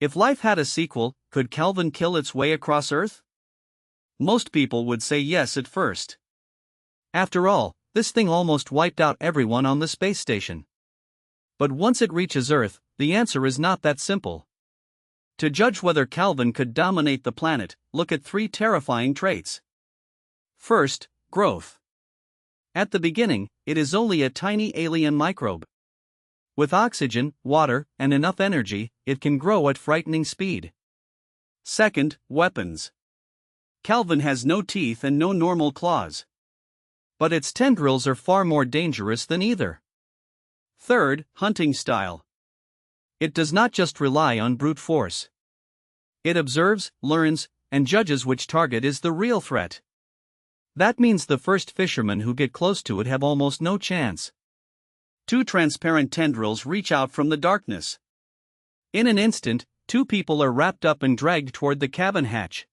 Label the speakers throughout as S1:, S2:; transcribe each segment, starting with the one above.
S1: If life had a sequel, could Calvin kill its way across Earth? Most people would say yes at first. After all, this thing almost wiped out everyone on the space station. But once it reaches Earth, the answer is not that simple. To judge whether Calvin could dominate the planet, look at 3 terrifying traits. First, growth. At the beginning, it is only a tiny alien microbe. With oxygen, water, and enough energy, it can grow at frightening speed. Second, weapons. Calvin has no teeth and no normal claws. But its tendrils are far more dangerous than either. Third, hunting style. It does not just rely on brute force. It observes, learns, and judges which target is the real threat. That means the first fishermen who get close to it have almost no chance. 2 transparent tendrils reach out from the darkness. In an instant, 2 people are wrapped up and dragged toward the cabin hatch.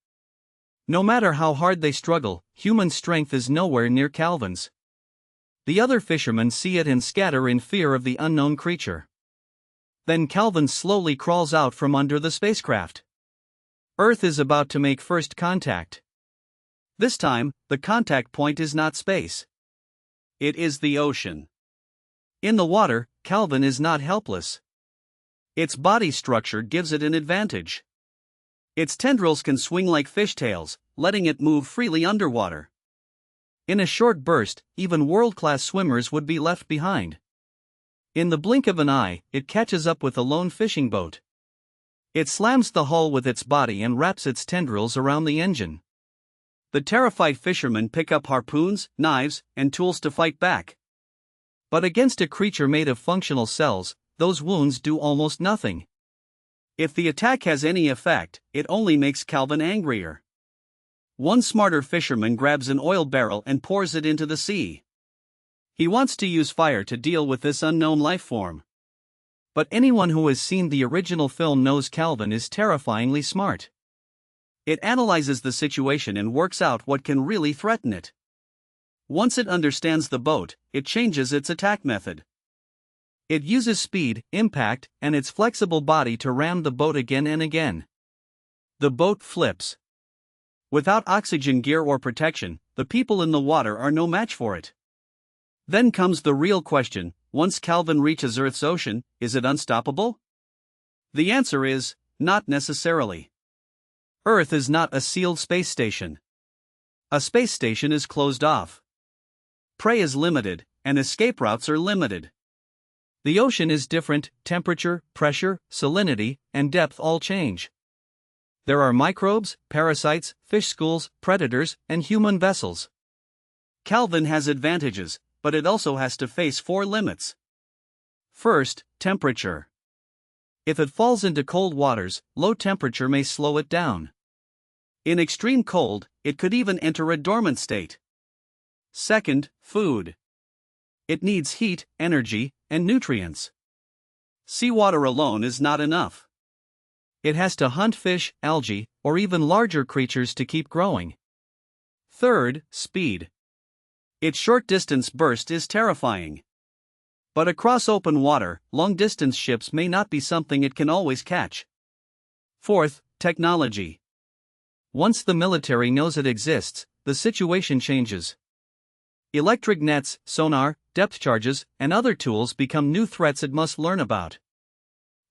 S1: No matter how hard they struggle, human strength is nowhere near Calvin's. The other fishermen see it and scatter in fear of the unknown creature. Then Calvin slowly crawls out from under the spacecraft. Earth is about to make first contact. This time, the contact point is not space. It is the ocean. In the water, Calvin is not helpless. Its body structure gives it an advantage. Its tendrils can swing like fishtails, letting it move freely underwater. In a short burst, even world-class swimmers would be left behind. In the blink of an eye, it catches up with a lone fishing boat. It slams the hull with its body and wraps its tendrils around the engine. The terrified fishermen pick up harpoons, knives, and tools to fight back. But against a creature made of functional cells, those wounds do almost nothing. If the attack has any effect, it only makes Calvin angrier. One smarter fisherman grabs an oil barrel and pours it into the sea. He wants to use fire to deal with this unknown life form. But anyone who has seen the original film knows Calvin is terrifyingly smart. It analyzes the situation and works out what can really threaten it. Once it understands the boat, it changes its attack method. It uses speed, impact, and its flexible body to ram the boat again and again. The boat flips. Without oxygen gear or protection, the people in the water are no match for it. Then comes the real question: once Calvin reaches Earth's ocean, is it unstoppable? The answer is, not necessarily. Earth is not a sealed space station. A space station is closed off. Prey is limited, and escape routes are limited. The ocean is different. Temperature, pressure, salinity, and depth all change. There are microbes, parasites, fish schools, predators, and human vessels. Calvin has advantages, but it also has to face 4 limits. First, temperature. If it falls into cold waters, low temperature may slow it down. In extreme cold, it could even enter a dormant state. Second, food. It needs heat, energy, and nutrients. Seawater alone is not enough. It has to hunt fish, algae, or even larger creatures to keep growing. Third, speed. Its short-distance burst is terrifying. But across open water, long-distance ships may not be something it can always catch. Fourth, technology. Once the military knows it exists, the situation changes. Electric nets, sonar, depth charges, and other tools become new threats it must learn about.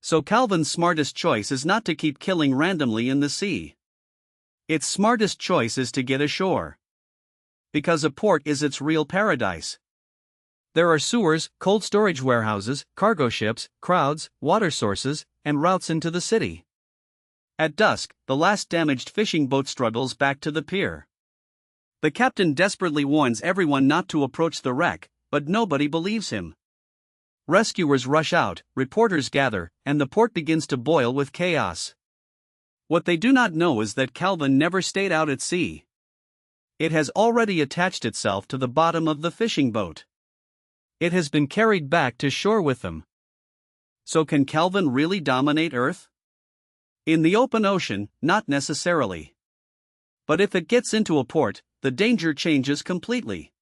S1: So Calvin's smartest choice is not to keep killing randomly in the sea. Its smartest choice is to get ashore. Because a port is its real paradise. There are sewers, cold storage warehouses, cargo ships, crowds, water sources, and routes into the city. At dusk, the last damaged fishing boat struggles back to the pier. The captain desperately warns everyone not to approach the wreck, but nobody believes him. Rescuers rush out, reporters gather, and the port begins to boil with chaos. What they do not know is that Calvin never stayed out at sea. It has already attached itself to the bottom of the fishing boat. It has been carried back to shore with them. So can Calvin really dominate Earth? In the open ocean, not necessarily. But if it gets into a port, the danger changes completely.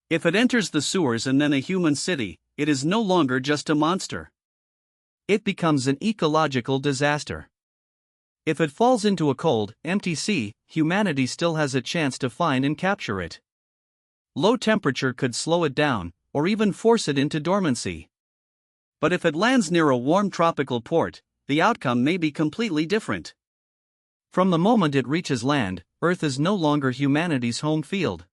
S1: If it enters the sewers and then a human city, it is no longer just a monster. it becomes an ecological disaster. If it falls into a cold, empty sea, humanity still has a chance to find and capture it. Low temperature could slow it down, or even force it into dormancy. But if it lands near a warm tropical port, the outcome may be completely different. From the moment it reaches land, Earth is no longer humanity's home field.